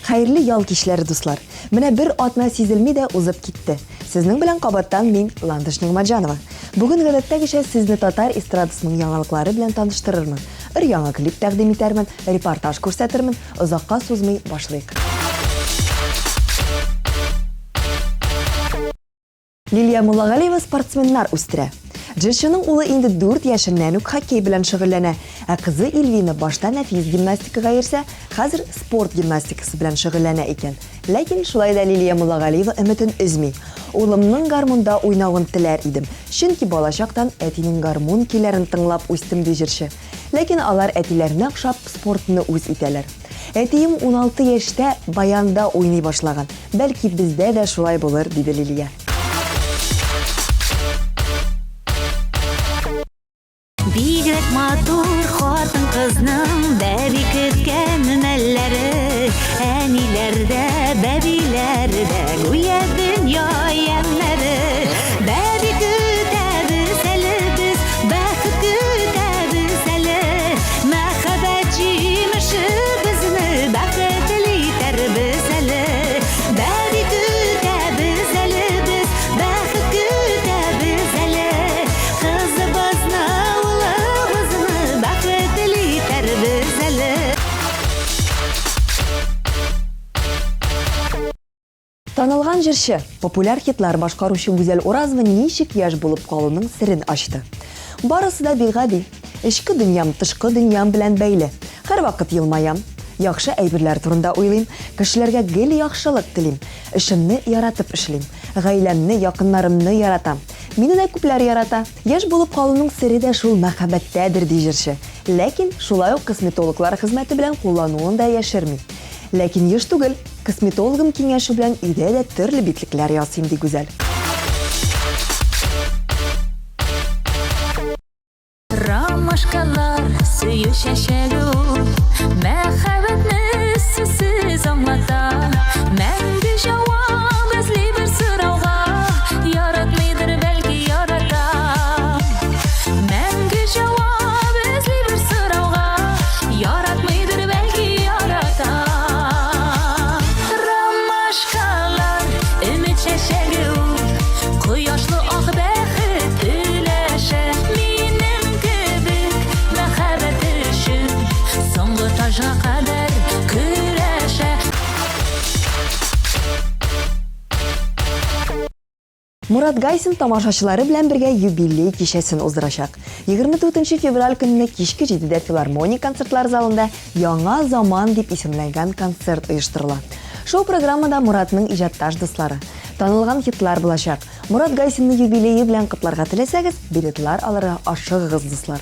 Xayrlı ял кичләре, дуслар. Менә бер атна сизелми дә узып китте. Сезнең белән кабаттан мин Ландыш Нигъмәтҗанова. Бүген гадәттәгечә сезне татар эстрадасының яңалыклары белән таныштырырмын. Яңа клип тәкъдим итәрмен, репортаж күрсәтермен. Озакка сузмый башлыйк. Лилия Муллагалиева спортсменнар үстерә. Җырчының улы инде 4 яшеннән үк хоккей белән шөгыльләнә, ә кызы Ильвина башта нәфис гимнастикага йөрсә, хәзер спорт гимнастикасы белән шөгыльләнә икән. Ләкин шулай да Лилия Муллагалиева өметен өзми. Улымның гармунда уйнавын теләр идем, чөнки балачактан әтинең гармун көйләрен тыңлап үстем ди җырчы. Ләкин алар әтиләренә охшап спортны үз итәләр. Әтием 16 яшьтә баянда уйный башлаган. Бәлки бездә дә шулай булыр, диде Лилия. Бигрәк матур хатын кызның бәби көткән мәлләре, әниләрдә, бәбиләрдә гүя дөнья ямнары. Бәби көтәбез әле без, бәхет көтәбез әле, мәхәббәт җимеше безне бәхетле итәрбез әле. Бәби көтәбез әле без, бәхет көтәбез әле, кызыбызны Танылган җырчы, популяр хитлар башкаручы Гүзәл Уразова ничек яшь булып калуның сирен ачты. Барысы да бигъади. Эчке дөньям, тышкы дөньям белән бәйле. Һәрвакыт елмаям, яхшы әйберләр турында уйлыйм, кешеләргә гел яхшылык телим, эшемне яратып эшлим, гаиләмне, якыннарымны яратам. Мине дә күпләр ярата. Яшь булып калуның сире дә шул мәхәббәттәдер ди җырчы. Ләкин шулай ук косметологлар хезмәте белән куллануын да яшерми. Ләкин еш түгел, косметологым киңәше белән өйдә дә төрле битлекләр ясыйм ди Гүзәл. Ромашкалар сөю чәчәге ул, мәхәббәтне сүзсез аңлата. Мәңге җавап эзли бер сорауга, яратмыйдыр бәлки ярата. Мәңге җавап эзли бер сорауга, яратмыйдыр бәлки ярата. Ромашкалар өмет чәчәге ул, кояшлы ак бәхет өләшә. Кадәр көрәшә. Мурат Гайсин тамашачылары белән бергә юбилей кичәсен уздырачак. 24 февраль көнне кичке 7дә филармония концертлар залында Яңа заман дип исемләнгән концерт оештырыла. Шоу программада Муратның иҗатташ дуслары, танылган хитлар булачак. Мурат Гайсинны юбилее белән котларга теләсәгез, билетлар алырга ашыгыгыз, дуслар.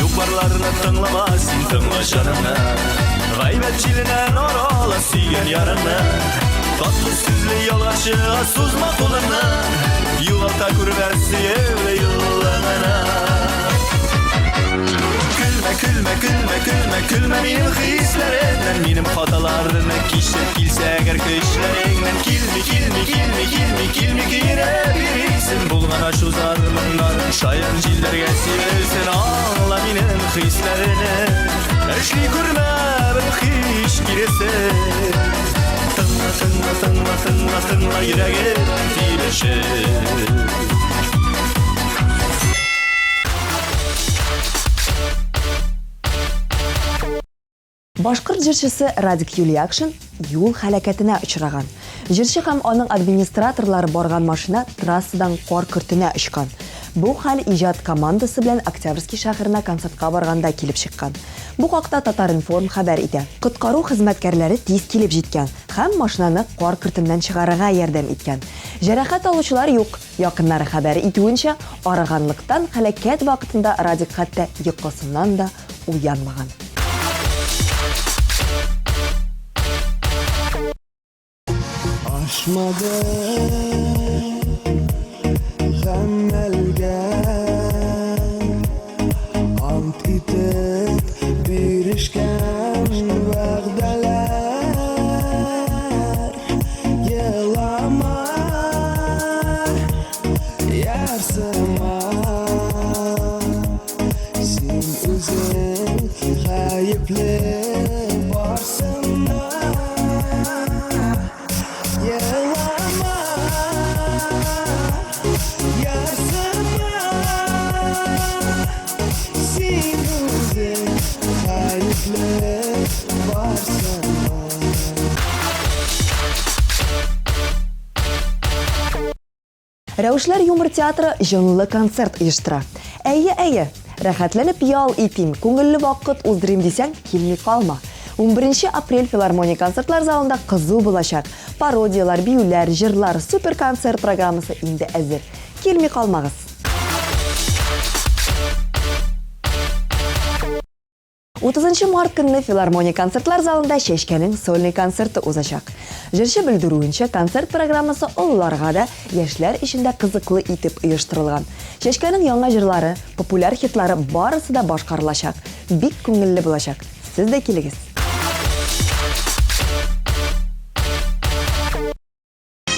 Yukarılarını tınlama, sen tınla canını. Gaybet çilinен orala süygen yarını. Tatlı süzlü yalaşığa suzma kolunu. Yuvakta kurversi evle yıllarına. Külme, külme, külme, külme, külme benim hislerimden. Benim hatalarını kişip kilse eğer köşlerimden. Kilmi, kilmi, kilmi, kilmi, kilmi kire birisin. Bulgana şu zarmından şayan cillerge siversin. Ağla benim hislerini. Eşli kurma bir hiç girese. Tınla, tınla, tınla, tınla, tınla yüreğim dileşir. Башкорт җырчысы Радик Юлиакшин юл һәлакәтенә очраган. Җырчы һәм аның администраторлары барган машина трассадан кар көртенә очкан. Бу хәл иҗат командасы белән Октябрьский шәһәренә концертка барганда килеп чыккан. Бу хакта Татаринформ хәбәр итә. Коткару хезмәткәрләре тиз килеп җиткән һәм машинаны кар көртеннән чыгарырга ярдәм иткән. Җәрәхәт алучылар юк. Якыннары хәбәр итүенчә, арыганлыктан һәлакәт вакытында Радик хәтта йокысыннан да уянмаган. Aşmadı gəməlgə ant itib birişkən vəğdələr yılama yarsıma sen üzün Рәвешләр юмор театры җанлы концерт оештыра. Әйе, рәхәтләнеп ял итим, күңелле вакыт уздырым дисәң, килми калма. 11 апрель филармония концертлар залында кызу булачак. Пародиялар, биюләр, җырлар, супер концерт программасы инде әзер. Килми калмагыз. 30 март көнне филармония концертлар залында Чәчкәнең сольный концерты узачак. Җырчы белдерүенчә, концерт программасы олыларга да, яшьләр өчен дә кызыклы итеп оештырылган. Чәчкәнең яңа җырлары, популяр хитлары барысы да башкарылачак. Бик күңелле булачак. Сез дә килегез.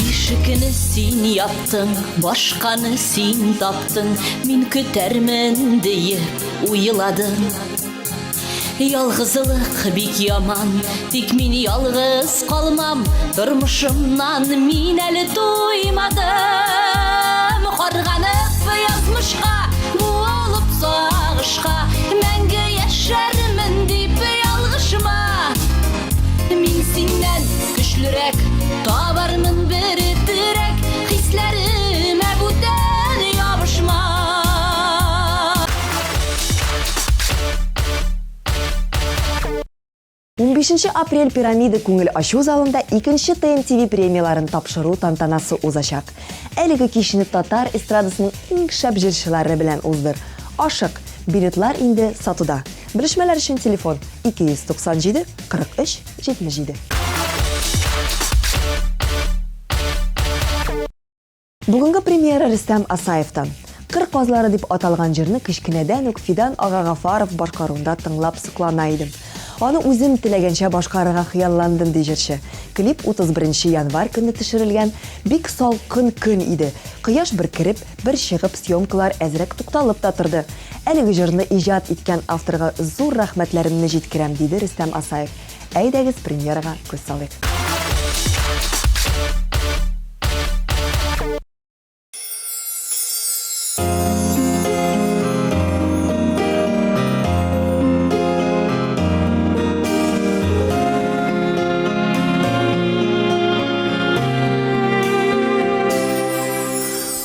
Ишекне син яптың, башканы син таптың, мин көтәрмен диеп уйладым. Ялгызлык бик яман, тик мин ялгыз калмам, тормышымнан мин әле туймадым. Карганып язмышка, буылып сагышка, мәңге яшәрмен дип ялгышма. Мин синнән көчлерәк, табармын бер терәк, хисләремә бүтән ябышма. 15 апрель пирамида күңел ачу залында 2-нче ТНТВ премияларын тапшыру тантанасы узачак. Әлеге кичне татар эстрадасының иң шәп җырчылары белән уздыр. Ашык, билетлар инде сатуда. Белешмәләр өчен телефон 297 43 77. Бүгенге премьера Рөстәм Асаевтан. Кыр казлары дип аталган җырны кичкенәдән үк Фидан Агагафаров башкаруында тыңлап соклана идем. Аны үзем теләгәнчә башкарырга хыялландым ди җырчы. Клип 31 январь көнне төшерелгән, бик салкын көн иде. Кояш бер кереп, бер чыгып съемкалар әзрәк тукталып та торды. Әлеге җырны иҗат иткән авторга зур рәхмәтләремне җиткерәм диде Рөстәм Асаев. Әйдәгез премьерага күз салыйк.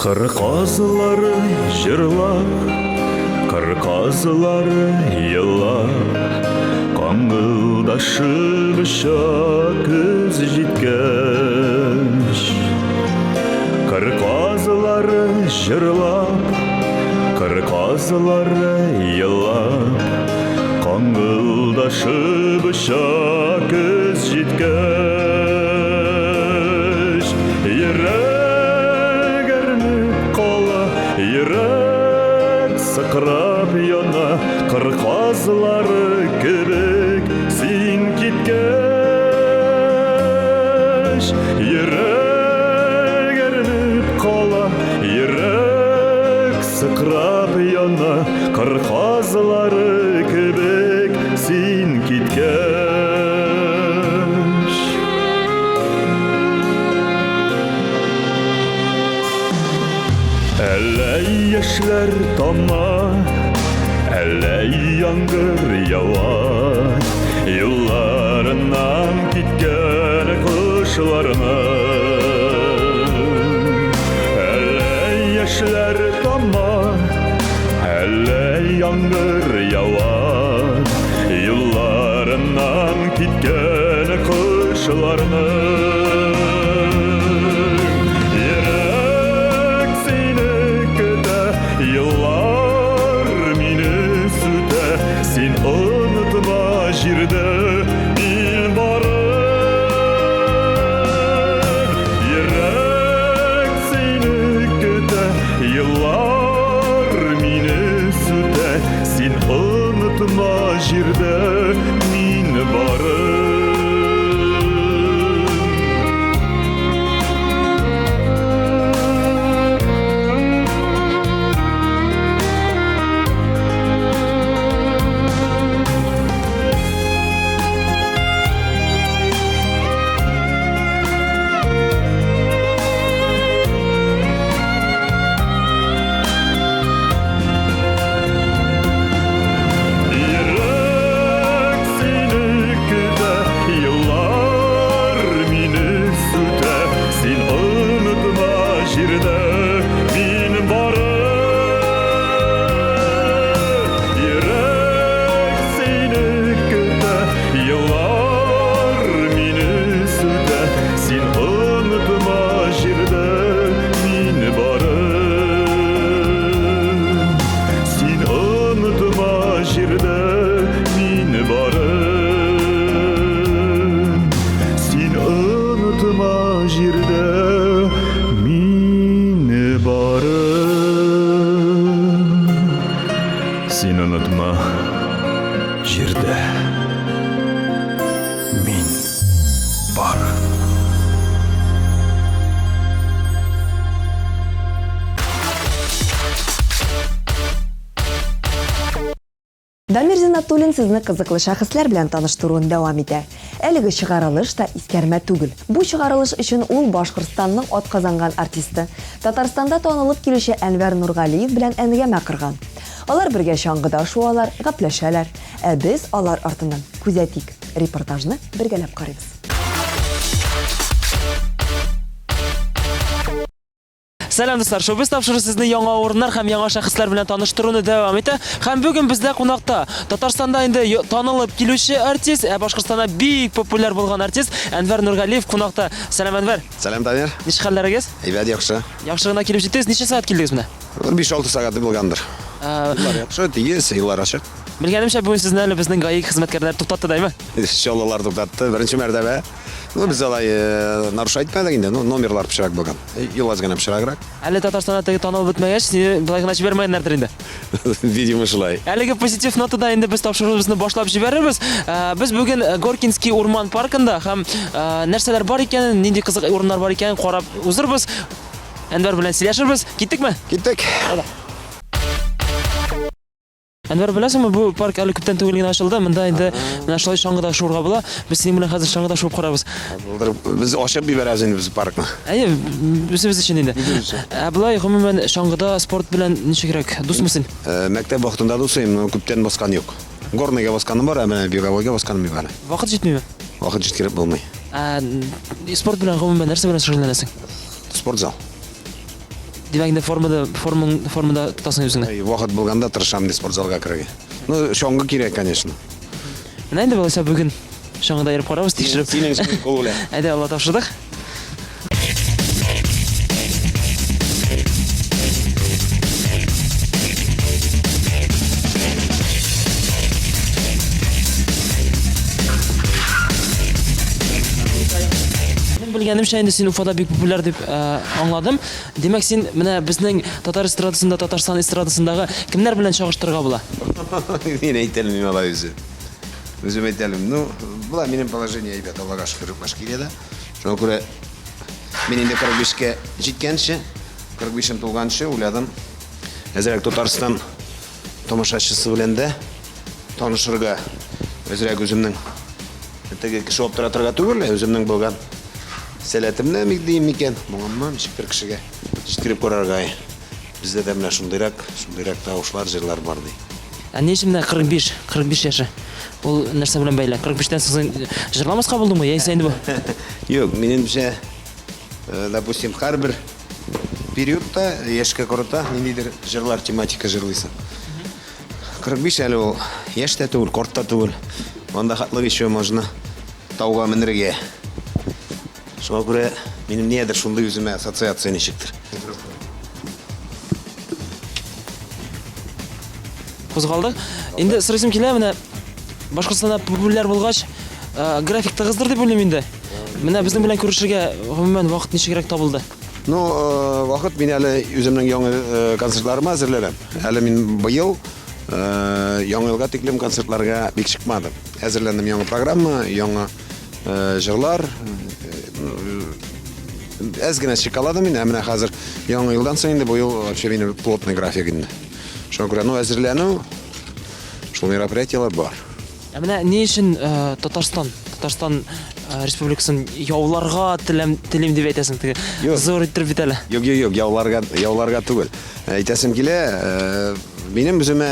Кыр казлары җырлап, кыр казлары еллап, каңгылдашып оча көз җиткәч. Кыр казлары җырлап, кыр казлары еллап, каңгылдашып оча көз җиткәч. Йөрәк сыкрап яна, кыр казлары кебек син киткәч. Йөрәк әрнеп кала, йөрәк сыкрап яна, кыр казлары кебек син киткәч. Әллә яшьләр тама, әллә яңгыр ява, юлларыннан киткән кошларның. Әллә яшьләр тама, әллә яңгыр ява, юлларыннан киткән кошларның. Yıllar mini süte, sin unutma jirde bil barın. Yürek seni köte, yıllar mini süte, sin unutma jirde min barın. unutma jirde mini barım. Sen unutma jirde min barım. Дамир Зиннатуллин сезне кызыклы шәхесләр белән таныштыруын дәвам итә. Әлеге чыгарылыш та искәрмә түгел. Бу чыгарылыш өчен ул Башкортстанның атказанган артисты, Татарстанда танылып килүче Әнвәр Нургалиев белән әңгәмә кырган. Алар бергә чаңгыда шуалар, гәпләшәләр, ә без алар артыннан күзәтик. Репортажны бергәләп карыйбыз. Сәлам дуслар, шоу-биз тапшыру сезне яңа урыннар һәм яңа шәхесләр белән таныштыруны дәвам итә. Һәм бүген бездә кунакта Татарстанда инде танылып килүче артист, Башкортстанда бик популяр булган артист Әнвәр Нургалиев кунакта. Сәлам Әнвәр. Сәлам Дамир. Ничек хәлләрегез? Әйбәт, яхшы. Яхшы гына килеп җиттегез. Ничә сәгать килдегез менә? 5-6 сәгать булгандыр. Яхшы, тигез, еллар ачык. Белгәнемчә бүген сезне әле безнең гаи хезмәткәрләре туктатты даймы? Иншаллалар туктатты. Беренче мәртәбә. Без алай нарушать итмәдек инде. Номерлар пешерәк булган. Еллаз гына пешерәгрәк. Әле Татарстанда теге танылып бетмәгәч, сине былай гына җибәрмәгәннәрдер инде. Видимо, шулай. Әлеге позитив нотада инде без тапшыруыбызны башлап җибәрербез. Без бүген Горкинский урман паркында һәм нәрсәләр бар икәнен, нинди кызык урыннар бар икәнен карап узырбыз. Әнвәр белән сөйләшербез. Киттекме? Киттек. Әнвәр, беләсеңме, бу парк әле күптән түгел генә ачылды. Монда инде менә шулай чаңгыда шуырга була. Без синең белән хәзер чаңгыда шуып карабыз. Без ачып бибәрәбез инде без паркны. Әйе, үзебез өчен инде. Булай гомумән чаңгыда спорт белән ничегрәк дусмысың? Мәктәп вакытында дусым, күптән баскан юк. Горныйга басканым бар, әмма беговойга басканым юк әле. Вакыт җитмиме? Вакыт җиткереп булмый. Спорт белән гомумән нәрсә белән шөгыльләнәсең? Спортзал. Димәк, инде формада тотасың үзеңне. Вакыт булганда тырышам ди спортзалга керергә. Ну, чаңгы кирәк, конечно. Менә инде булса бүген чаңгыда йөреп карабыз, тикшереп. Синең кул белән. Әйдә, Алла тапшырдык. Белгәнемчә инде син Уфада бик популяр дип аңладым. Димәк, син менә безнең татар эстрадасында, Татарстан эстрадасындагы кемнәр белән чагыштырырга була? Мин әйтәлмим алай үзе. Үзем әйтәлмим. Ну, була минем положение әйбәт, Аллага шөкер, Башкириядә. Шуңа күрә мин инде 45-кә җиткәнче, 45-ем тулганчы уйладым. Әзрәк Татарстан тамашачысы белән дә танышырга, әзрәк үземнең теге кеше оптыратырга түгел, үземнең булган сәләтемне микдим микән, моңамман ничектер кешегә җиткереп карарга. Бездә дә менә шундыйрак тавышлар, җырлар бар ди. Ни өчен менә 45 яше? Ул нәрсә белән бәйле? 45-тән соң җырламаска булдымы? Яисә инде бу? Юк, минемчә, допустим, һәрбер периодта яшькә карата ниндидер җырлар тематика җырлыйсың. 45 әле ул яшь тә түгел, карт та түгел. Анда хатлык еще можно тауга менергә. Шуңа күрә минем ниядер шундый үземә ассоциация ничектер. Кузгалдык. Инде сырысым килә, менә Башкортстанда популяр булгач, график тыгыздыр дип уйлыйм инде. Менә безнең белән күрешергә гомумән вакыт ничегрәк табылды? Ну, вакыт мин әле үземнең яңа концертларыма әзерләнәм. Әле мин быел яңа елга тиклем концертларга бик чыкмадым. Әзерләндем яңа программа, яңа җырлар. Әз генә чыкаладым мин, менә хәзер яңа елдан соң инде бу ел вообще минем плотный график инде. Шуңа күрә әзерләнү, шул мероприятиялар бар. Менә ни өчен Татарстан республикасын яуларга телим дип әйтәсең, теге зур иттереп бит әле. Юк, яуларга түгел. Әйтәсем килә, минем үземә,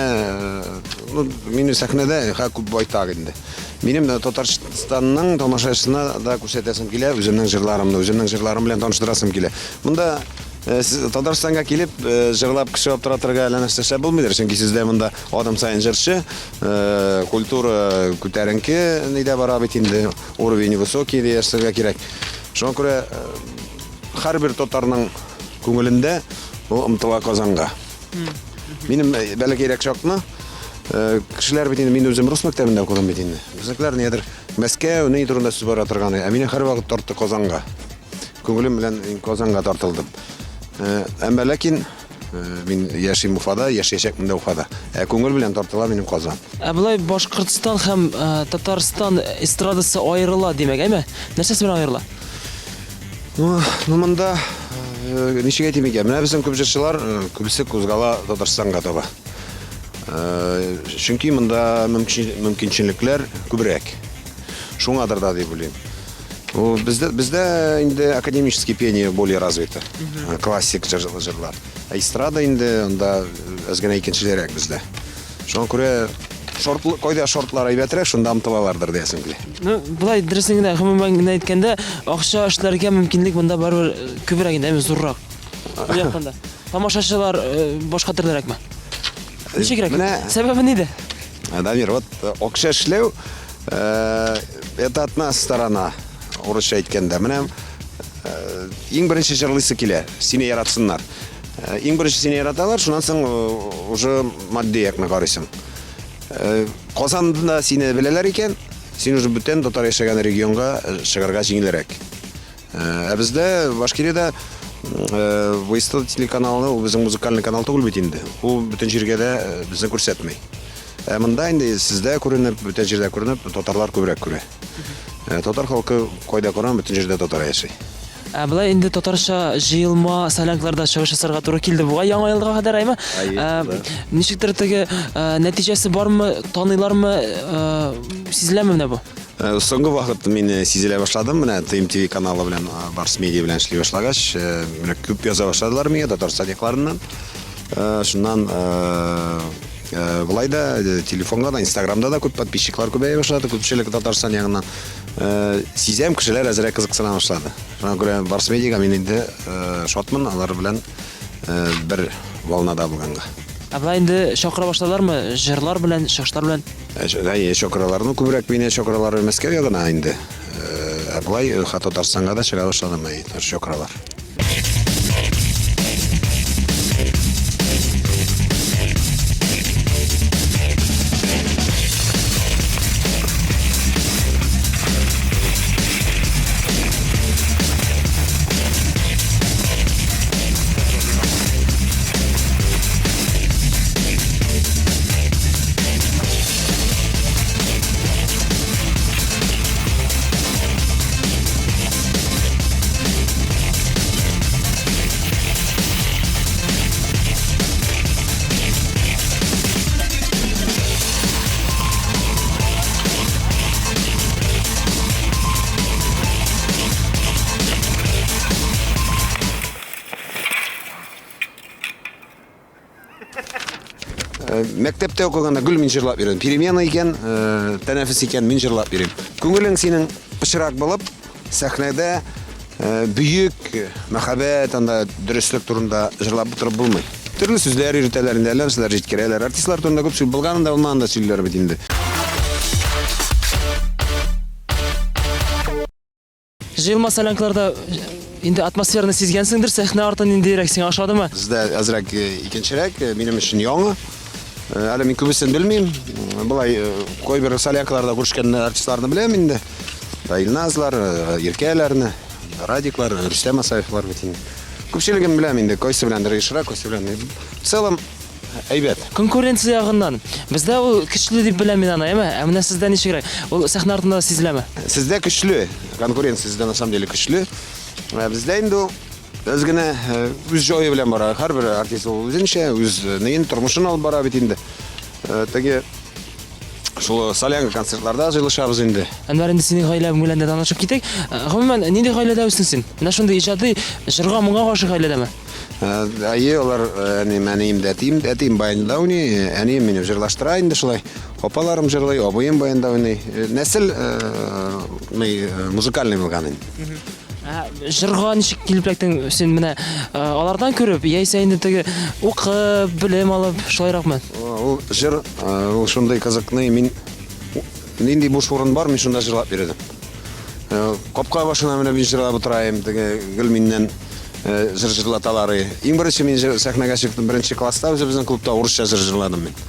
минем сәхнәдә күп байтак инде. Минем Татарстанның тамашачысына да күрсәтәсем килә, үземнең җырларым белән таныштырасым килә. Монда Татарстанга килеп җырлап кеше аптыратырга әле нәрсә булмыйдыр, чөнки сездә монда адам сайын җырчы, культура күтәренке нидә бара бит инде, уровень высокий диярсергә кирәк. Шуңа күрә һәрбер татарның күңелендә ул ымтыла Казанга. Минем бәләкәйрәк чакны кешеләр бит инде, мин үзем рус мәктәбендә укыдым бит инде. Безнекеләр нидер Мәскәү, ни турында сүз бара торган, ә мине һәрвакыт тартты Казанга. көңілім белән Казанга тартылдым. Әмма ләкин мин яшим Уфада, яшәячәкмен дә Уфада. Күңел белән тартыла минем Казан. Булай Башкортстан һәм Татарстан эстрадасы аерыла димәк, әйме? Нәрсәсе белән аерыла? Монда ничек әйтим икән? Менә безнең күп җырчылар күбесе кузгала Татарстанга таба. Чөнки монда мөмкинчелекләр күбрәк. Шуңадыр да дип уйлыйм. Бездә инде академический пение более развито. Классик җырлар. Эстрада инде анда әзгәнә икенчеләрәк бездә. Шуңа күрә кайда шортлар әйбәтрәк, шунда омтылалардыр диясем килә. Булай дөресен генә, гомумән генә әйткәндә, акча эшләргә мөмкинлек монда барыбер күбрәк инде, зуррак. Бу якында. Тамашачылар башка төрлерәкме? Ничегрәк? Сәбәбе нидә? Дамир, вот акча эшләү это одна сторона. Урысча әйткәндә, менә иң беренче җырлыйсы килә, сине яратсыннар. Иң беренче сине яраталар, шуннан соң уже матди якны карыйсың. Казанда сине беләләр икән, син уже бүтән татар яшәгән регионга чыгарга җиңелрәк. Бездә Башкирияда Войсто телеканалы, безнең музыкаль канал түгел бит инде. Ул бүтән җиргә дә безне күрсәтмәй. Монда инде сездә күренеп, бүтән җирдә күренеп, татарлар күбрәк күрә. Татар халкы кайда күрәм, бүтән җирдә татар яши. Булай инде татарча җыелма салянкларда чыгыш ясарга туры килде буга яңа елга кадәр әйме? Ничектер теге нәтиҗәсе бармы, таныйлармы, сизеләме менә бу? Соңгы вакыт мин сизелә башладым, менә ТМТV каналы белән Барс медиа белән эшли башлагач, менә күп яза башладылар миңа татар садикларыннан. Шуннан булай да телефонга да, Инстаграмда да күп подписчиклар күбәя башлады, күпчелек Татарстан ягыннан. Сизәм кешеләр әзрәк кызыксына башлады. Шуңа күрә Барс медиага мин инде шатмын, алар белән бер волнада булганга. Булай инде чакыра башладылармы, җырлар белән, чыгышлар белән? Чакыраларны күбрәк мине чакыралар Мәскәүгә генә инде. Булай Татарстанга да чыга башладым чакыралар. Мәктәптә укыганда гүл мин җырлап бирәм. Перемена икән, тәнәфес икән, мин җырлап бирәм. Күңелең синең пычрак булып, сәхнәдә бөек мәхәббәт, анда дөрестлек турында җырлап утырып булмый. Төрле сүзләр йөртәләр, нәрсәләр җиткерәләр. Артистлар турында күп сүз булганда булмаганда сөйләр бит инде. Җыелма салянкларда инде атмосфераны сизгәнсеңдер, сәхнә артын индирәк сиңа ошадымы? Бездә әзрәк икенчерәк, минем өчен яңа. Әле мин күбесен белмим. Булай кайбер салянкларда күршкән артистларны беләм инде. Илназлар, Иркәләрне, Радиклар, Рөстәм Асаевлар бит инде. Күпчелеген беләм инде, кайсы белән ишрак, кайсы белән. В целом әйбәт. Конкуренция ягыннан. Бездә ул көчле дип беләм мин аны, әйме? Менә сездә ничегрәк? Ул сәхнә артында сизеләме? Сездә көчле. Конкуренция сездә на самом деле көчле. Бездә инде без генә үз җае белән бара. Һәрбер артист үзенчә үзенең тормышын алып бара бит инде. Теге шул солянка концертларда җыелышабыз инде. Әнвәр, инде синең гаилә белән дә танышып китик. Гомумән, нинди гаиләдә үстең син? Менә шундый иҗади җырга моңа гашык гаиләдәме? Алар әнием дә әтием баянда уйный, әнием мине җырлаштыра инде шулай. Апаларым җырлый, абыем баянда уйный. Нәсел музыкальный булган инде. Җырга ничек килеп эләктең син менә алардан күреп, яисә инде теге укып, белем алып, шулайракмы? Ул җыр, ул шундый кызыкны, мин нинди буш урын бар, мин шунда җырлап бирдем. Капка башына менә мин җырлап утырайым, теге гөл миннән җыр җырлаталары. Иң беренче мин сәхнәгә чыктым, беренче класста безнең клубта урысча җыр җырладым мин.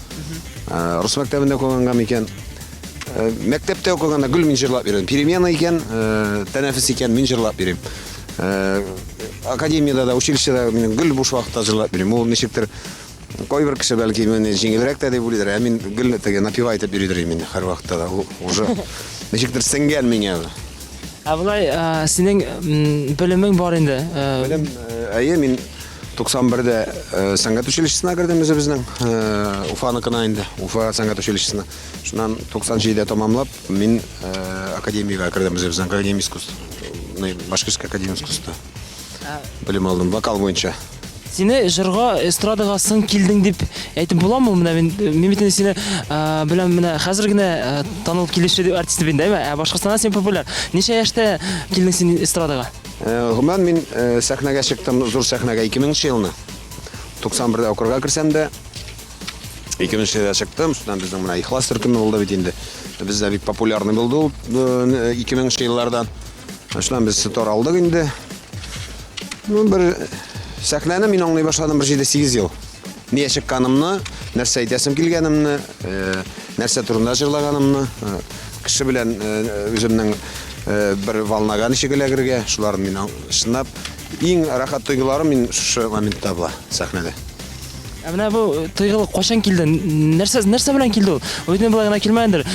Рус мәктәбендә укыганда икән. Мәктәптә укыганда гүл мин җырлап бирәм. Перемена икән, тәнәфес икән, мин җырлап бирәм. Академияда да, училищеда мен гүл буш вакытта жырлап берем. Ул ничектер койбир кеше бәлки менә җиңелрәк тә дип уйлыйдыр. Ә мин гүл теге напевать итеп йөридер мин һәр вакытта да. Ул уже ничектер сеңгән миңа. Ә болай синең белемең бар инде. Белем, әйе, мин 91-дә сәнгать училищесына кирдем үзебезнең Уфаныкына инде. Уфа сәнгать училищесына. Шуннан 97-дә тәмамлап, мин академиягә кирдем үзебезнең академия искусств. Башкирская академия искусств. Белем алдым вокал буенча. Сине җырга, эстрадага сын килдең дип әйтеп буламы? Менә мин бит сине беләм менә хәзер генә танылып килүче артист бит инде, ә Башкортстанда син популяр. Ничә яшьтә килдең син эстрадага? Гомумән мин сәхнәгә чыктым, зур сәхнәгә 2000 елны. 91-дә укырга кирсәм дә 2000 елда чыктым. Шуннан безнең менә Ихлас төркеме булды бит инде. Бездә бик популярный булды ул 2000 еллардан. Шуннан без тор алдык инде. Бер сәхнәне мин аңлый башладым 7-8 ел. Нигә чыкканымны, нәрсә әйтәсем килгәнемне, нәрсә турында җырлаганымны, кеше белән үземнең бер волнага ничек эләгергә, шуларны мин шынап, иң рәхәт тойгыларым мин шушы моментта була сәхнәдә. Ә менә бу тойгылык качан килде? Нәрсә белән килде ул? Үтен булай гына килмәгәндер.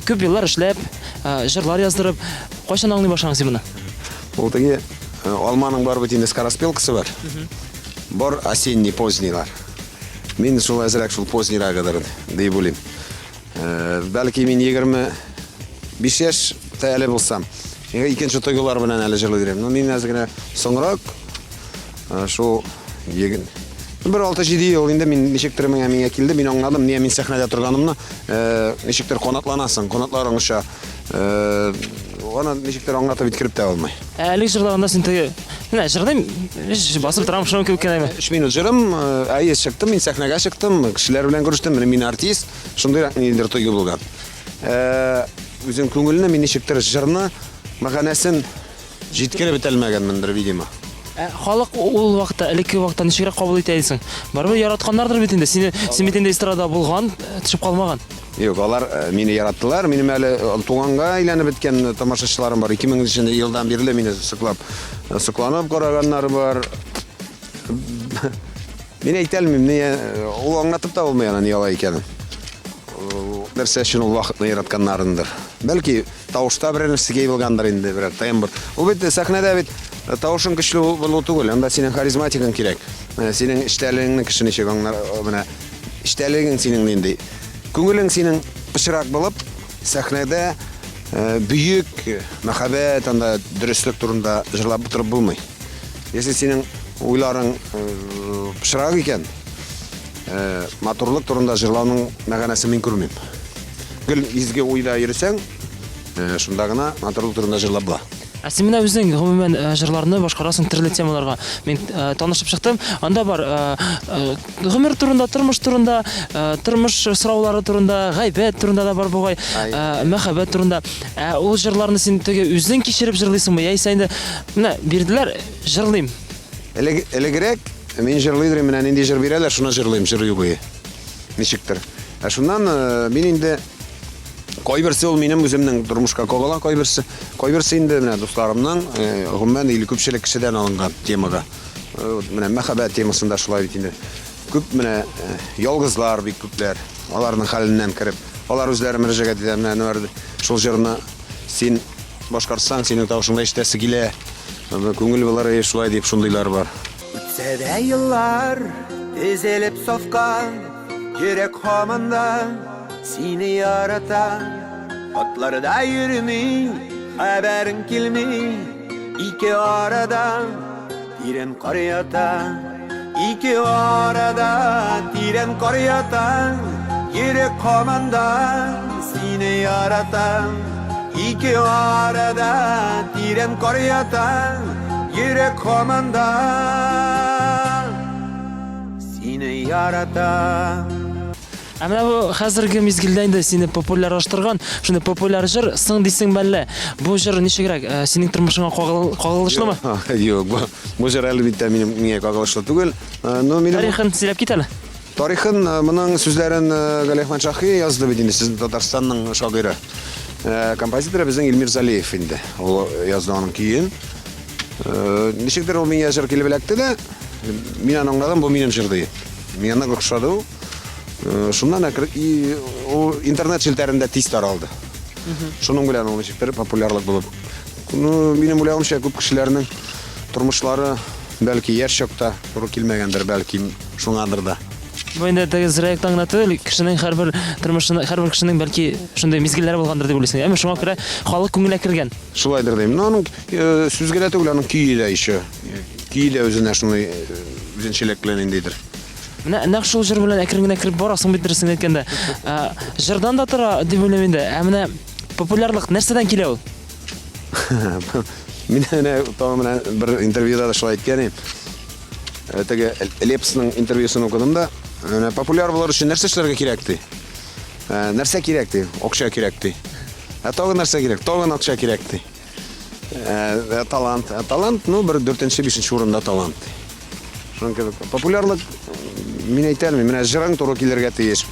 Күп еллар эшләп, җырлар яздырып, качан аңлый башлаган син моны? Ул теге Алманың бар бит инде скороспелкасы бар. Бар осенний позднийлар. Мин шул әзрәк шул позднирагадыр дип уйлыйм. Бәлки мин 25 яшь тәле булсам, икенче тойгылар белән әле җырлый дирем. Но мин әзер генә соңрак шул егин бер 6-7 ел инде мин ничектер миңа килде, мин аңладым, нигә мин сәхнәдә торганымны, ничектер канатланасың, канатларың уша. Аны ничектер аңлатып биткереп тә алмай. Әле җырлаганда син теге менә җырлыйм, басып торам шуны күп кенәме? 3 минут җырым, әйе чыктым, мин сәхнәгә чыктым, кешеләр белән күрештем, мин артист, шундый нидер тойгы булган. Үзем күңелне мин ничектер җырны, мәгънәсен җиткереп бетелмәгәнмендер, видимо. Халык ул вакытта, элекке вакытта ничегрәк кабул итә идең? Барыбер яратканнардыр бит инде. Син бит инде эстрада булган, төшеп калмаган. Юк, алар мине яраттылар. Минем әле туганга әйләнеп беткән тамашачыларым бар. 2000 елдан бирле мине сокланып караганнар бар. Мин әйтәлмим, ул аңлатып та булмый аны ялай икәнен. Нәрсә өчен ул вакытны яратканнарындыр. Бәлки тавышта бер нәрсә булгандыр инде, бер тембр. Ул бит сәхнәдә бит тавышың көчле булу түгел, анда синең харизматикаң кирәк. Синең эштәлегеңне кеше ничек аңлар, менә эштәлегең синең инде. Күңелең синең пычрак булып, сәхнәдә бүйек мәхәббәт, анда дөрестлек турында җырлап утырып булмый. Если синең уйларың пычрак икән, матурлык турында җырлауның мәгънәсен мин күрмим. Гел изге уйда йөрсәң, шунда гына матурлык турында җырлап була. Син менә үзең гомумән җырларны башкарасың төрле темаларга. Мин танышып чыктым. Анда бар гомер турында, тормыш турында, тормыш сораулары турында, гайбәт турында да бар бугай, мәхәббәт турында. Ул җырларны син теге үзең кичереп җырлыйсыңмы? Яисә инде менә бирделәр, җырлыйм. Элегрәк мин җырлыйдым, менә нинди җыр бирәләр, шуны җырлыйм, җырлый буе. Ничектер. Шуннан мин инде кайберсе ул минем үземнең тормышка кагыла, кайберсе инде менә дусларымның, гомумән или күпчелек кешедән алынган темага. Менә мәхәббәт темасында шулай бит инде. Күп менә ялгызлар бик күпләр, аларның хәленнән кирип, алар үзләре мөрәҗәгать итә, менә шул җырны син башкарсаң, синең тавышыңда ишетәсе килә. Күңел булар шулай дип шундыйлар бар. Үтсә дә еллар, тезелеп сафка, йөрәк һаманда сине ярата. Атларда йөрми, хәбәрең килми, ике арада тирән кар ята. Ике арада тирән кар ята, йөрәк һаманда сине ярата. Ике арада тирән кар ята, йөрәк һаманда сине ярата. Менә бу хәзерге мизгелдә инде сине популярлаштырган, шуны популяр җыр соң дисең мәллә. Бу җыр ничегрәк синең тормышыңа кагылышлымы? Юк, бу җыр әлбәттә миңа кагылышлы түгел. Но минем Тарихын сөйләп кит әле. Тарихын, моның сүзләрен Галихман Шаһи язды бит инде, сезнең Татарстанның шагыйре. Композитор безнең Илмир Залиев инде. Ул язды аның көен. Ничектер ул миңа жыр килеп эләкте дә, мин аңладым, бу минем жыр ди. Миңа ошады ул. Шуннан ул интернет җилтәрендә тиз таралды. Шуның белән ул ничектер популярлык булып. Минем уйлавымча күп кешеләрнең тормышлары бәлки яшь чакта туры килмәгәндер, бәлки шуңадыр да. Бу инде теге зрәяк таңнаты кешенең һәрбер тормышына, һәрбер кешенең бәлки шундый мизгилләре булгандыр дип уйлыйсың. Әмма шуңа күрә халык күңеленә кергән. Шулайдыр дим. Но аның сүзгә дә түгел, аның көе дә ише. Көе дә үзенә шундый үзенчәлек белән индидер. Менә нәкъ шул җыр белән әкрен генә кирип барасың бит дөресен әйткәндә. Җырдан да тора дип уйлыйм инде. Ә менә популярлык нәрсәдән килә ул? Мин менә бер интервьюда да шулай әйткән идем. Теге Лепсның интервьюсын укыдым да, популяр булыр өчен нәрсә эшләргә кирәк ди? Нәрсә кирәк ди? Акча кирәк ди. Тагын нәрсә кирәк? Тагын акча кирәк ди. Талант. Талант, ну, бер 4-5 урында талант. Популярлык мин әйтәм, менә җырың туры килергә тиеш.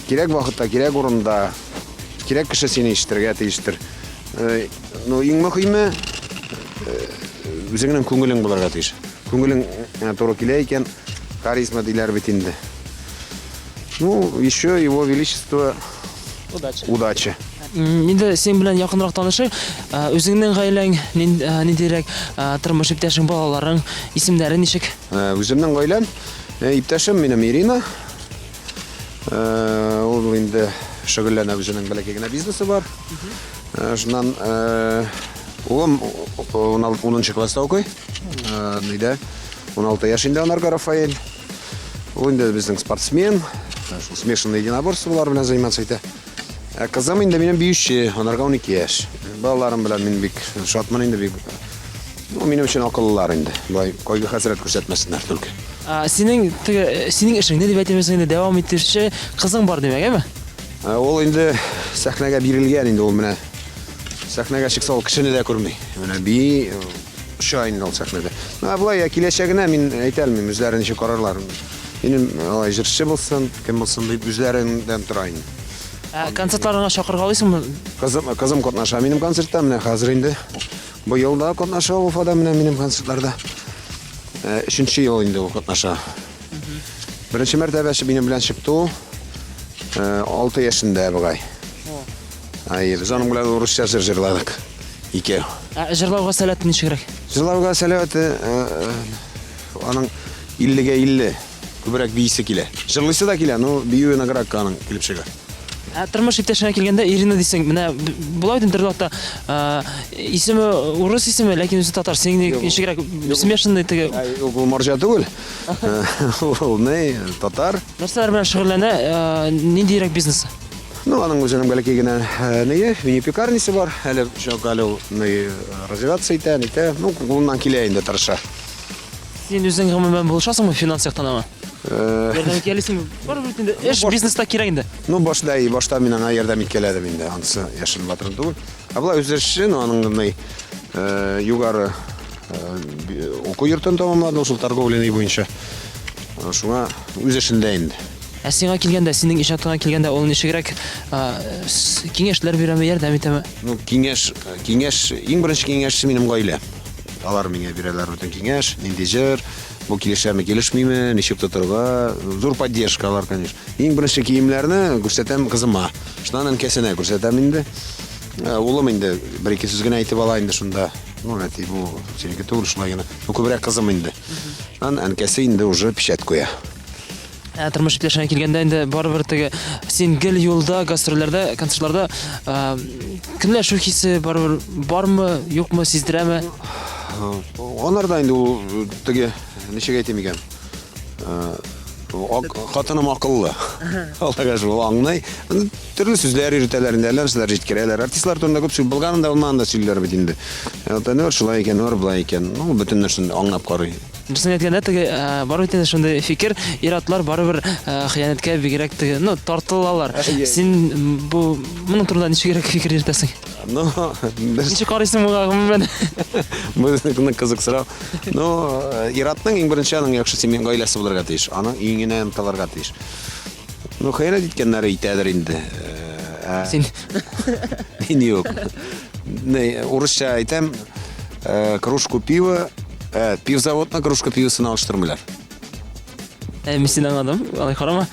Кирәк вакытта, кирәк урында, кирәк кеше сине ишетергә тиештер. Ну, иң мөһиме үзеңнең күңелең булырга тиеш. Күңелең туры килә икән, харизма диләр бит инде. Ну, еще его величество удача. Инде син белән якынрак танышыйк. Үзеңнең гаиләң ниндирәк, тормыш иптәшең, балаларың, исемнәре ничек? Үземнең гаиләм, иптәшем минем Ирина. Ул инде шөгыльләнә, үзенең бәләкәй генә бизнесы бар. Шуннан улым 10 класста укый. Нидә? 16 яшь инде анарга Рафаэль. Ул инде безнең спортсмен. Смешанные единоборства белән заниматься итә. Кызым инде минем биюче, анарга 12 яшь. Балаларым белән мин бик шатман инде бик. Минем өчен акыллылар инде. Бай койга хәсрәт күрсәтмәсеннәр түлке. Синең эшеңне дип әйтәбез инде дәвам итүче кызың бар димәк, әме? Ул инде сәхнәгә бирелгән инде ул менә. Сәхнәгә чыкса ул кешене дә күрми. Менә би шайн ул сәхнәдә. Булай киләчәгенә мин әйтәлмим, үзләре ничек карарлар. Минем алай җырчы булсын, кем булсын дип үзләреннән тора инде. Концертларыңа чакырга алыйсыңмы? Кызым катнаша минем концертта, менә хәзер инде. Бу елда катнаша Уфада менә минем концертларда. 3нче ел инде ул катнаша. Беренче мәртәбәсе минем белән чыкты ул. 6 яшендә бугай. Без аның белән урысча җырладык. Ике. Җырлауга сәләте ничегрәк? Җырлауга сәләте аның 50-гә 50 күбрәк биисе килә. Җырлыйсы да килә, но биюе награк аның килеп чыга. Тормыш иптәшеңә килгәндә Ирина дисең, менә булай интернетта исеме урыс исеме, ләкин үзе татар. Синең ничегрәк смешанный теге. Ул марҗа түгел. Ул не татар. Нәрсәләр белән шөгыльләнә? Ниндирәк бизнес? Ну, аның үзенең бәләкәй генә мини-пекарнисе бар. Әле шакалы ул развиваться итә, ну, кулыннан килә инде тырыша. Син үзең гомумән булышасыңмы финанс яктанамы? Ярдәм итәлисеңме? Бар бит инде. Эш бизнеста кирәк инде. Ну, башта мин аңа ярдәм иткәләдем инде. Анысы яшын батырын түгел. Була үзе эшен, аның югары уку йортын тамамлады, ул торговляный буенча. Шуңа үз эшендә инде. Сиңа килгәндә, синең иҗатыңа килгәндә ул ничегрәк киңәшләр бирәме, ярдәм итәме? Ну, киңәш, иң беренче киңәш минем гаилә. Алар миңа бирәләр бүтән киңәш, нинди җыр, бу килешәме, килешмиме, ничек тотырга, зур поддержкалар, конечно. Иң беренче киемнәрне күрсәтәм кызыма. Шуннан әнкәсенә күрсәтәм инде. Улым инде бер-ике сүз генә әйтеп ала инде шунда. Ну, әти бу синеке түгел шулай гына. Бу күбрәк кызым инде. Әнкәсе инде уже печать куя. Тормыш иптәшеңә килгәндә инде барыбер теге син гел юлда, гастрольләрдә, концертларда көнләшү хисе бармы, юкмы, сиздерәме? Анарда инде ул теге ничек әйтим икән? Хатыным акыллы. Аллага шул аңлый. Төрле сүзләр йөртәләр инде, нәрсәләр җиткерәләр. Артистлар турында күп сүз булганында булмаганда сөйләр бит инде. Нөр шулай икән, нөр булай икән. Ну, бөтен нәрсәне аңлап карый. Дөресен әйткәндә, теге барып итә шундый фикер, иратлар барыбер хыянәткә бигрәк теге, ну, тартылалар. Син бу моның турында ничегрәк фикер йөртәсең? Ну, ничек карыйсың буга гомумән? Бу кызык сорау. Ну, иратның иң беренче аның яхшы семья гаиләсе булырга тиеш. Аның иңенә ымталарга тиеш. Ну, хыянәт иткәннәре итәдер инде. Син Мин юк. Урысча әйтәм, кружку пива, пивзаводна кружка пивасын алыштырмыйлар. Мен сені аңладым, алай қарама.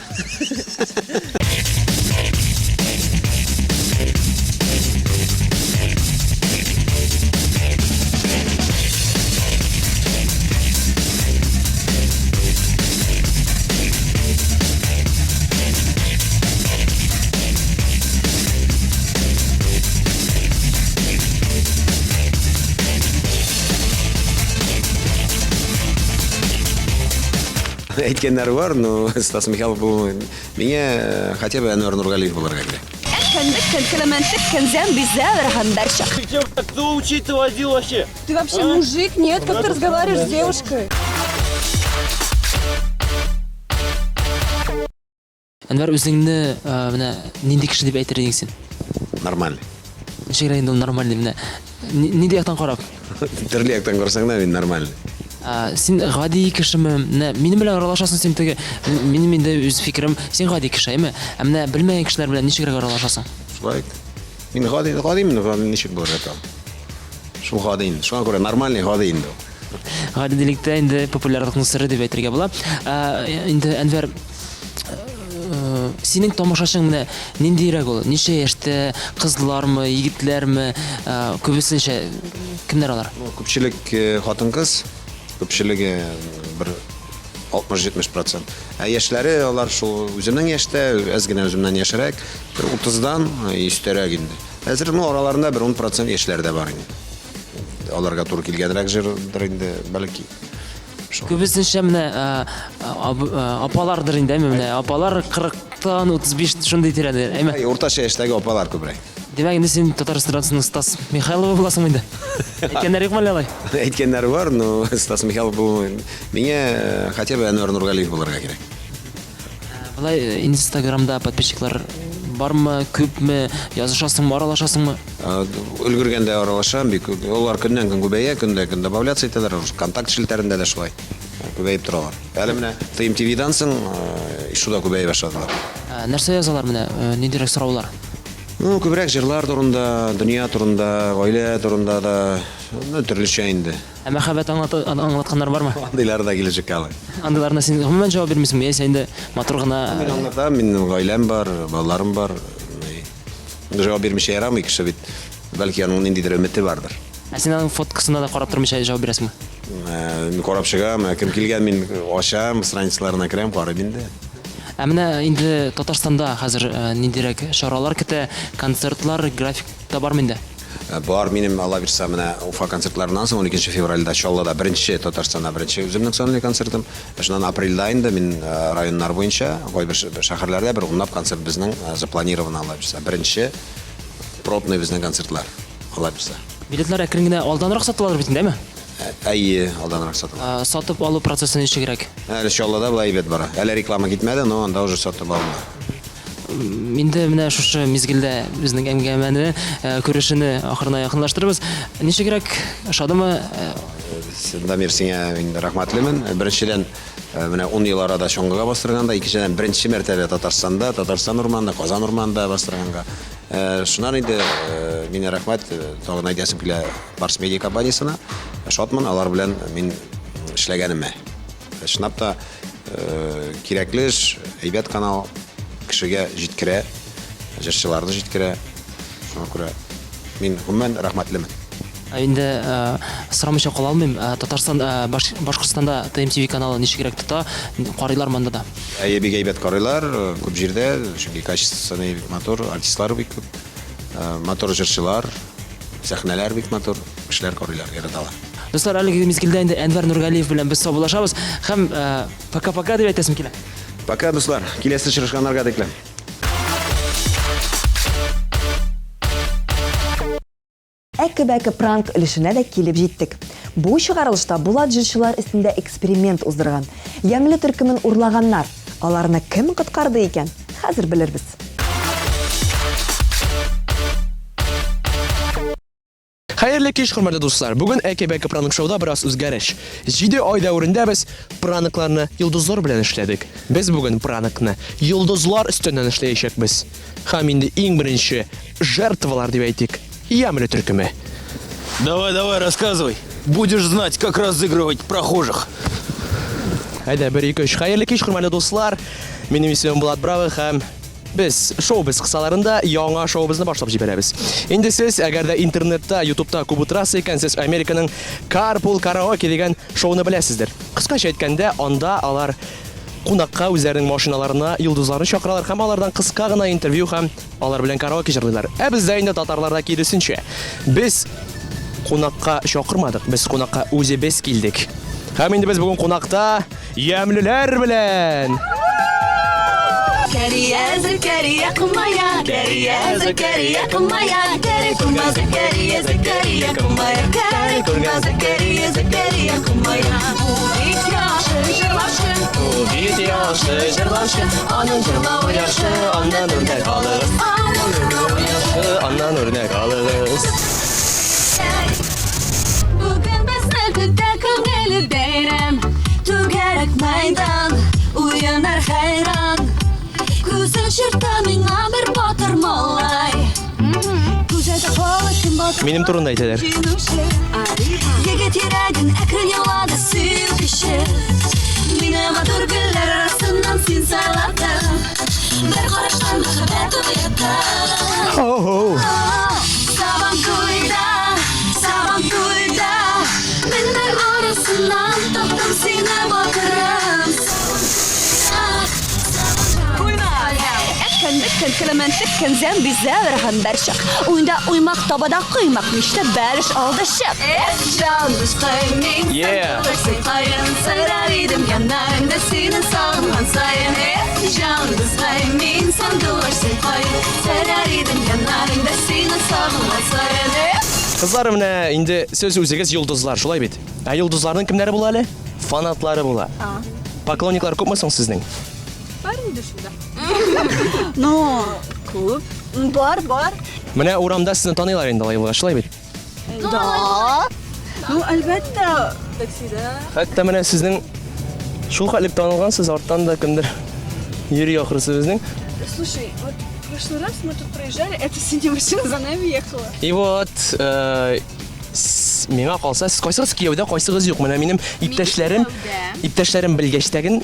Әйткеннәр бар, но Стас Михайлов бұл миңа хотя бы Әнуар Нургалиев булырга кирәк. Кто учить-то водил вообще? Ты вообще мужик? Нет, как ты разговариваешь с девушкой? Әнвар өзіңді мына нендей кіші деп әйтер едіңсің? Нормальный. Нешегір енді ол нормальный мына нендей яқтан қарап? Түрлі яктан көрсәң да мен нормальный. Сен ғади кішімі, менің білен аралашасың сен тегі, менің енді өз фикірім, сен ғади кіші, әйме? Әміне білмеген кішілер білен нешегірек аралашасың? Шулай. Мен ғадимын, нешек болар жатам. Шул ғадиын, шуңа көрә нормальный ғадиын да. Ғадилікті енді популярлықтың сыры деп әйтірге бола. Енді Әнвар, сенің тамашашың міне нендейрек ол? Неше яшты, қызлармы, егітлермі, көбісінше кімдер алар? Көпшілік хатын қыз, көпшілігі бір 60-70%. Яшьләре алар шул үземнең яшьтә, аз гына үземнән яшәрәк, 30-дан өстәрәк инде. Хәзер араларында бір 10% яшьләр дә бар инде. Аларга туры килгәнрәк җирдер инде, бәлки. Көбісінше міне апалардыр инде, міне апалар 40-тан 35 шундай тирәде, әйме? Уртача яшьтәге апалар күбрәк. Демәк, инде сен Татарстанның Стас Михайлова буласың инде. Әйткәннәр юкмы алай? Әйткәннәр бар, но Стас Михайлов бу миңа хотя бы Әнуар Нургалиев булырга кирәк. Булай Инстаграмда подписчиклар бармы, күпме, язышасыңмы, аралашасыңмы? Өлгергәндә аралашам, бик алар көннән-көн күбәя, көн добавляться итәләр, контакт шелтәрендә дә шулай. Күбәеп торалар. Әле менә TMTV-дан соң шуда күбәя башладылар. Нәрсә язалар менә, нидерәк сораулар? Күбрәк җырлар турында, дөнья турында, гаилә турында да, төрлечә инде. Ә мәхәббәт аңлатканнар бармы? Андыйлар да киләчәк әле. Андыйларына син гомумән җавап бирмисеңме? Яисә инде матур гына Мин аңлатам, минем гаиләм бар, балаларым бар. Җавап бирмичә ярамый кеше бит. Бәлки аның ниндидер өмете бардыр. Ә син аның фоткасына да карап тормыйча җавап бирәсеңме? Мин карап чыгам, кем килгән мин ачам, страницаларына керәм, карыйм инде. Ә менә инде Татарстанда хәзер ниндирәк чаралар көтә, концертлар, графикта бармы инде? Бар, минем Алла бирсә менә Уфа концертларыннан соң 12 февральдә Чаллыда беренче Татарстанда беренче үземнең сонлы концертым. Шуннан апрельдә инде мин районнар буенча, кайбер шәһәрләрдә бер унлап концерт безнең запланирован Алла бирсә. Беренче пробный безнең концертлар Алла бирсә. Билетлар әкрен генә алданрак сатылалар бит инде, әйме? Әйе, алданрак сатылар. Сатып алу процессы ничегрәк? Әле Чаллыда булай бит бара. Әле реклама китмәде, но анда уже сатып алынды. Инде менә шушы мизгелдә безнең әңгәмәне, күрешене ахырына якынлаштырабыз. Ничегрәк шадымы? Дамир, сиңа мин рәхмәтлемен. Беренчедән менә 10 ел арада чоңгыга бастырганда, икенчедән беренче мәртәбә Татарстанда, Татарстан урманында, Казан урманында бастырганга. Шуннан инде мин рәхмәт тагын әйтәсем килә Барс медиа компаниясына. Шатман алар белән мин эшләгәнемә. Шунап та кирәкле эш, әйбәт канал кешегә җиткерә, җырчыларны җиткерә. Шуңа күрә мин гомумән рәхмәтлемен. Инде сорамыйча кала алмыйм. Татарстан, Башкортстанда TMTV каналы ничегрәк тота, карыйлар монда да. Әйе, бик әйбәт карыйлар, күп җирдә, чөнки качественный мотор, артистлар бик күп. Мотор җырчылар, сәхнәләр бик мотор, кешеләр карыйлар, яраталар. Дуслар, әлеге мизгелдә инде Әнвар Нургалиев белән без саубуллашабыз һәм пока-пока дип әйтәсем килә. Пока, дуслар. Киләсе очрашканнарга текләм. Әкебәке пранк өлешенә дә килеп җиттек. Бу чыгарылышта Булат җырчылар өстендә эксперимент уздырган. Ямлы төркемен урлаганнар. Аларны кем коткарды икән? Хәзер белербез. Хәерле кич, хөрмәтле дуслар. Бүген Әкебәке пранк шоуда бераз үзгәреш. 7 ай дәврендә без пранкларны йолдызлар белән эшләдек. Без бүген пранкны йолдызлар өстеннән эшләячәкбез. Һәм инде иң беренче жертвалар дип әйтик. Ямлы төркеме. Давай, рассказывай. Будешь знать, как разыгрывать прохожих. Әйдә, 1-2-3. Хәерле кич, хөрмәтле дуслар. Минем исемем Булат Бравы һәм без шоу-без кысаларында яңа шоу-безне башлап җибәрәбез. Инде сез, әгәр дә интернетта, YouTube'та күп утырасыз икәнсез, Американың Carpool Karaoke дигән шоуны беләсездер. Кыскача әйткәндә, анда алар кунакка үзләренең машиналарына йолдызларны чакыралар һәм алардан кыска гына интервью һәм алар белән караоке җырлыйлар. Ә бездә инде татарларда киресенчә. Без кунакка чакырмадык, без кунакка үзебез килдек. Һәм инде без бүген кунакта ямьлеләр белән. Закария, Закария, кумая, Закария, Закария, кумая, Закария, кума, Закария, Закария, кумая, Закария, кума, Закария, Закария, кумая. Бит яшы, җырлашы, Бит яшы, җырлашы, аның җырлавы яшы, аннан үрнәк алыгыз. Аннан үрнәк алыгыз. Бүген безне көтә күңеле бәйрәм, түгәрәк майдан, уянар хайран. Күзен чырта миңа бер батыр малай. Күзәтә калышын батыр. Минем турында әйтәләр. Егет йөрәген әкрен ялады син кеше. Мине матур гөлләр арасыннан син сайладың. Бер караштан мәхәббәт уята. Сабан туйда, миннәр арасыннан таптым сине батырым. Әткән киләмәнтек кензән бизәр һәм бәршәк. Уйында уймак табада кыймак миштә бәлеш алдышак. Җан дустым мин сыйкайын сыйрар идем янарыңда сине сагынган саен. Җан дустым мин сандылар сыйкайын сыйрар идем янарыңда сине сагынган саен. Кызлар, менә инде сөз үзегез йолдызлар, шулай бит. Ә йолдызларның кемнәре була әле? Фанатлары була. Поклонниклар күпме соң сезнең? Ну, күп. Бар. Менә урамда сезне таныйлар инде алай булгач, шулай бит. Да. Ну, әлбәттә. Таксида. Хәтта менә сезнең шул хәтлек танылгансыз, арттан да кемдер йөри ахрысы безнең. Слушай, вот в прошлый раз мы тут проезжали, эта синяя машина за нами ехала. И вот, миңа калса, сез кайсыгыз кияүдә, кайсыгыз юк. Менә минем иптәшләрем белгәчтәген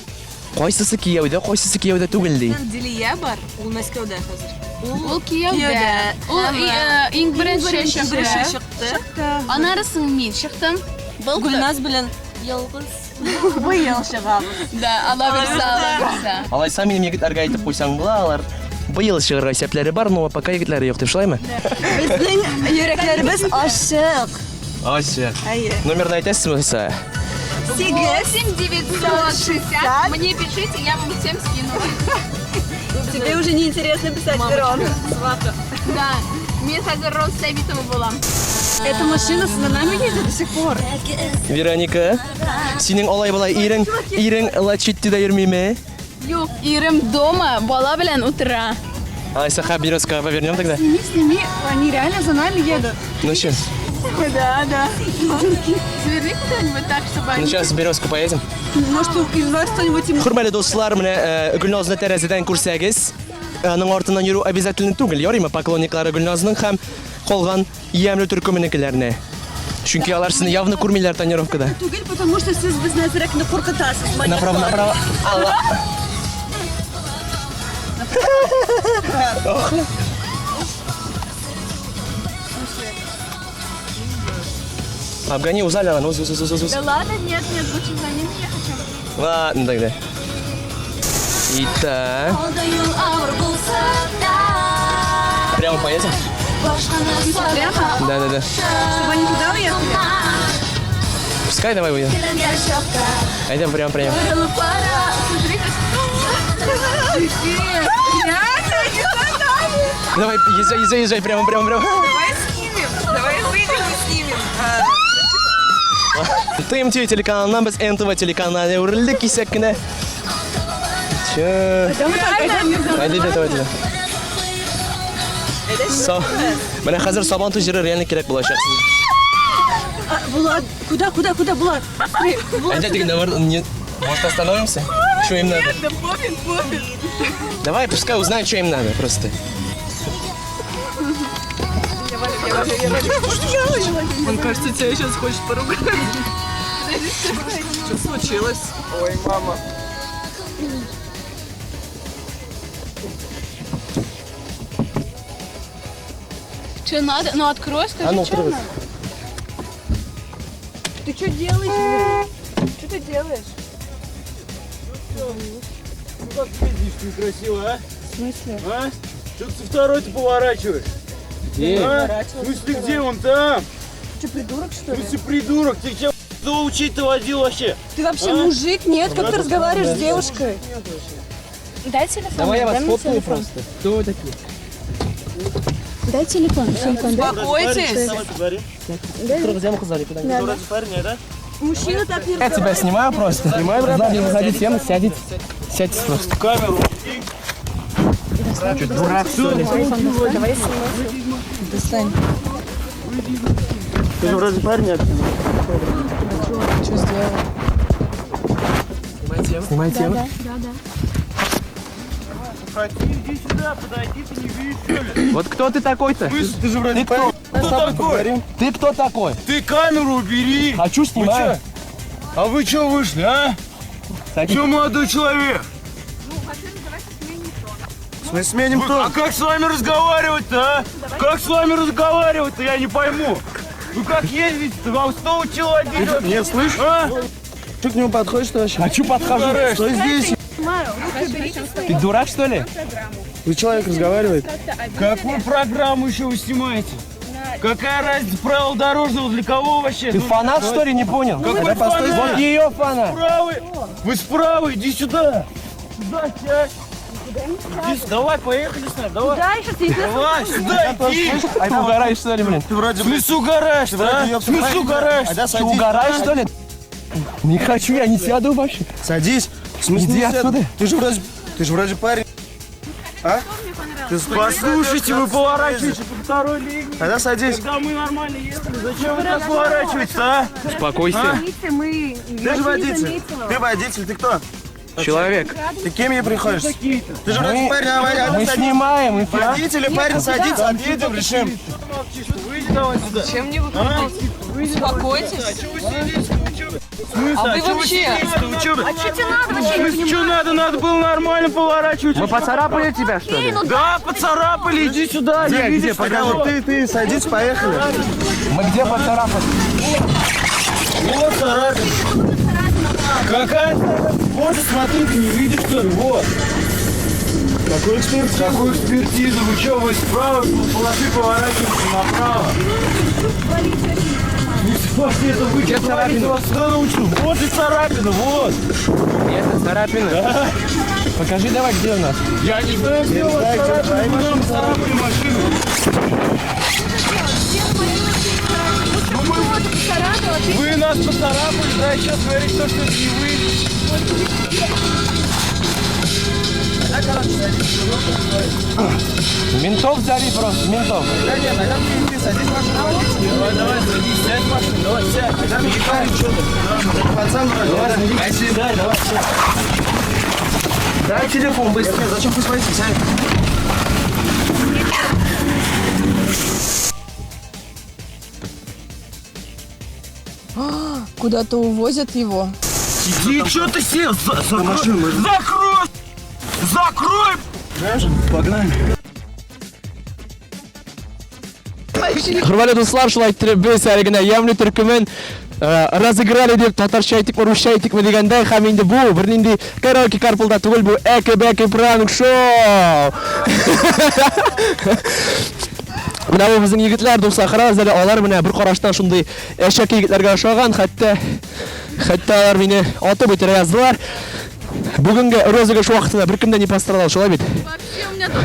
кайсысы кияүдә түгел ди. Дилия бар, ул Мәскәүдә хәзер. Ул кияүдә. Ул иң беренче чыкты. Анарысын мин чыктым. Гүлназ белән ялгыз. Быел чыгабыз. Да, Алла бирсә. Алайса минем егетләргә әйтеп куйсаң була, алар быел чыгарга исәпләре бар, но пока егетләре юк дип, шулаймы? Безнең йөрәкләребез ачык. Ася. Әйе. Номерны әйтәсезме сез? 8960. Мне пишите, я вам всем скину. Тебе уже не интересно писать Верон. Да, мен хәзер Росстабитова булам. Эта машина за нами едет до сих пор. Вероника, синең алай-болай ирең Лачиттида йөрмиме? Юк, ирем дома, бала белән утыра. Айса, Хабировская повернем тогда. Сними, они реально за нами едут. Ну что? Да. Сверни куда-нибудь так, чтобы Ну сейчас Березку поедем. Может, из вас кто-нибудь им... Хөрмәтле дуслар, менә Гөлназны тәрәзәдән күрсәгез, аның артыннан йөрү обязательно түгел. Ярыймы поклонниклары Гөлназның һәм калган ямьле төркеменекеләренә. Чөнки алар сезне явно күрмиләр тонировкада. Түгел, потому что сез безне зрәкне куркытасыз. Направо. Алла. Обгони, узали, ладно, уз. Да ладно, нет, лучше за ним ехать, чем... Ладно, тогда. Итак, Алда юл авыр булса да, прямо поедем? башканы Прямо? Да. Чтобы они туда уехали? Пускай давай уедем. Келенгән чакта, Айдем прямо. борылып бара. Давай, езжай, прямо. Давай снимем. Давай выйдем и снимем. ТМТ телеканалынан без НТВ телеканалына үрелдек исәк кенә. Чё? Айда. Менә хәзер Сабан туй җыры реально кирәк булачак сезгә. Булат, куда, Булат? Айда теге номер, может остановимся? Что им надо? Да пофиг. Давай, пускай узнают, что им надо просто. Он, кажется, тебя сейчас хочет поругать. Что случилось? Ой, мама. Что надо? Ну открой, скажи, что надо. Ты что делаешь? Что ты делаешь? Ну как видишь, некрасиво, а? В смысле? А? Что ты второй-то поворачиваешь? А? В смысле, где он там? Ты что, придурок, что В ли? смысле, придурок, ты тебя кто учить-то водил вообще? Ты вообще мужик? Нет, как ты разговариваешь с девушкой? Дай телефон. Давай я вас дай мне фоткаю телефон. просто. Кто вы такие? Дай телефон. Успокойтесь. Вроде парня, да? Мужчина так не Я тебя снимаю просто. Снимаю, брат. Не выходите, я сядете. Сядьте просто. Камеру. Дурак, что ли? Достань. Ты же вроде парня. Что сделал? Снимай тему. Иди сюда, подойди, ты не видишь, что ли? Вот кто ты такой-то? Ты же вроде парень. Кто такой? Ты кто такой? Ты камеру убери. Хочу снимаю. А вы что вышли, а? Садись. Че, молодой человек? Мы сменим тон. А как с вами разговаривать-то, а? Как с вами разговаривать-то, я не пойму. Вы как ездите-то? Вам кто учил водить? Нет, слышь? А? Ты к нему подходишь вообще? Хочу подхожу. Что здесь? Ты дурак, что ли? Вы человек разговаривает? Какую программу еще вы снимаете? Какая разница правил дорожного для кого вообще? Ты фанат, что ли, не понял? Какой фанат? Вот ее фанат. Справа! Вы справа, иди сюда! Сюда, сядь! Давай, поехали с нами, давай! Да, сейчас я Давай, сюда иди! А ты угораешь, что ли, блин? Ты вроде... В смысле угораешь, а? В смысле угораешь? А да, Ты садись. угораешь, что ли? Не хочу, я не сяду вообще. Садись. В смысле, Иди не сяду? отсюда. Ты же вроде парень. А? Послушайте, вы поворачиваете по второй линии. Тогда садись. Когда мы нормально ехали, зачем вы так поворачиваете, а? Успокойся. мы... Ты же водитель. Ты водитель, ты кто? Человек. Ты кем ей приходишь? Ты же вроде парень, а Мы садись. снимаем эфир. Водитель, парень, садись, отъедем, решим. Выйди давай сюда. Чем мне выходить? Успокойтесь. А вы вообще? А что тебе надо вообще? Что надо? Надо было нормально поворачивать. Мы поцарапали тебя, что ли? Да, поцарапали, иди сюда. Где, не видишь, покажи. кого? Ты, садись, поехали. Мы где поцарапали? Вот царапина. Какая? Вот, смотри, ты не видишь, что ли? Вот. Какую экспертизу? Вы что, вы справа полосы поворачиваете направо? Это вы что творите? Вас кто научил? Вот и царапина, вот. Это царапина? Да. Покажи давай, где у нас? Я не знаю, где у вас царапина. Вы нам царапали машину. Вы нас поцарапали, да, сейчас говорите, что это не вы. Ментов взяли просто, ментов. Да нет, тогда ты садись в машину. Давай, садись, сядь в машину, давай, сядь. Тогда мне парень, что ты? Пацан вроде. Давай, сядь, давай, сядь. Дай телефон быстро. Зачем вы смотрите, сядь? Куда-то увозят его. Иди, что ты сел? Закрой! Закрой! Погнали. Hurmatli do'stlar, shu aytib biz sarigina yamli turkumin razыграли deb tatarcha aytibmi, ruscha aytibmi deganday, ham endi bu bir nindi karaoke karpulda tugul bu AKBK prank show. Mana bu bizning yigitlar do'stlar, qarazlar olar mana bir qarashdan shunday eshak yigitlarga o'xshagan, hatto ular meni otib o'tira yazdilar. Bugungi ro'zaga shu vaqtida bir kimdan ne пострадал, shu bit. Вообще у меня тут...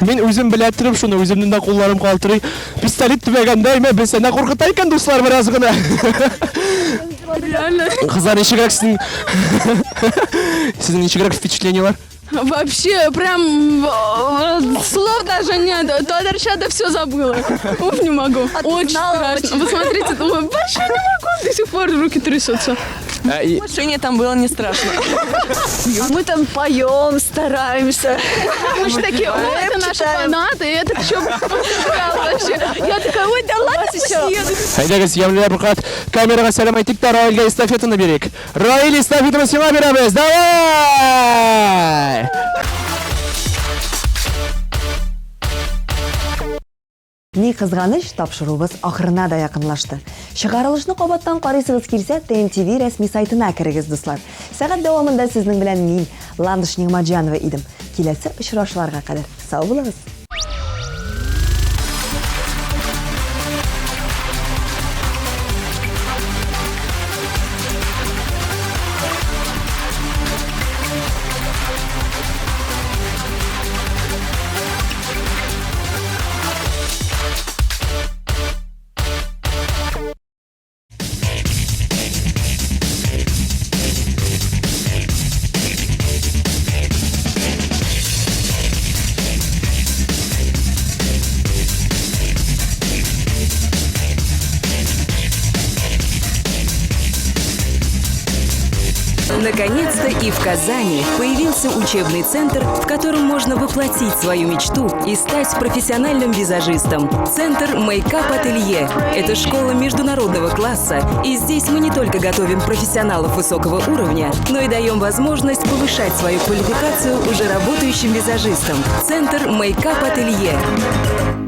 Men o'zim bila turib shuni o'zimdan qo'llarim qoltirib pistolet tugagandayman, biz seni qo'rqitar ekan do'stlar birozgina. Реально. Qizlar nechagarak sizning nechagarak впечатление var? Вообще, прям слов даже нет. Тодорча да все забыла. Уф, не могу. Очень страшно. Посмотрите, думаю, вообще не могу. До сих пор руки трясутся. И В машине там было не страшно. Мы там поем, стараемся. Мы же такие, о, это наши фанаты, это что вообще? Я такая, ой, да ладно, пусть Хайдагыз, ямлылар бұрқат, камераға сәлем айтып та Раилға эстафетаны берейік. Раил, эстафетаны сиңа береміз, давай! Ни кызганыч, тапшыруыбыз ахырына да якынлашты. Чыгарылышны кабаттан карыйсыгыз килсә, ТНТV рәсми сайтына кирегез, дуслар. Сәгать дәвамында сезнең белән мин, Ландыш Нигъматҗанова идем. Киләсе очрашуларга кадәр сау булыгыз. Наконец-то и в Казани появился учебный центр, в котором можно воплотить свою мечту и стать профессиональным визажистом. Центр Мейкап Ателье – это школа международного класса, и здесь мы не только готовим профессионалов высокого уровня, но и даем возможность повышать свою квалификацию уже работающим визажистам. Центр Мейкап Ателье.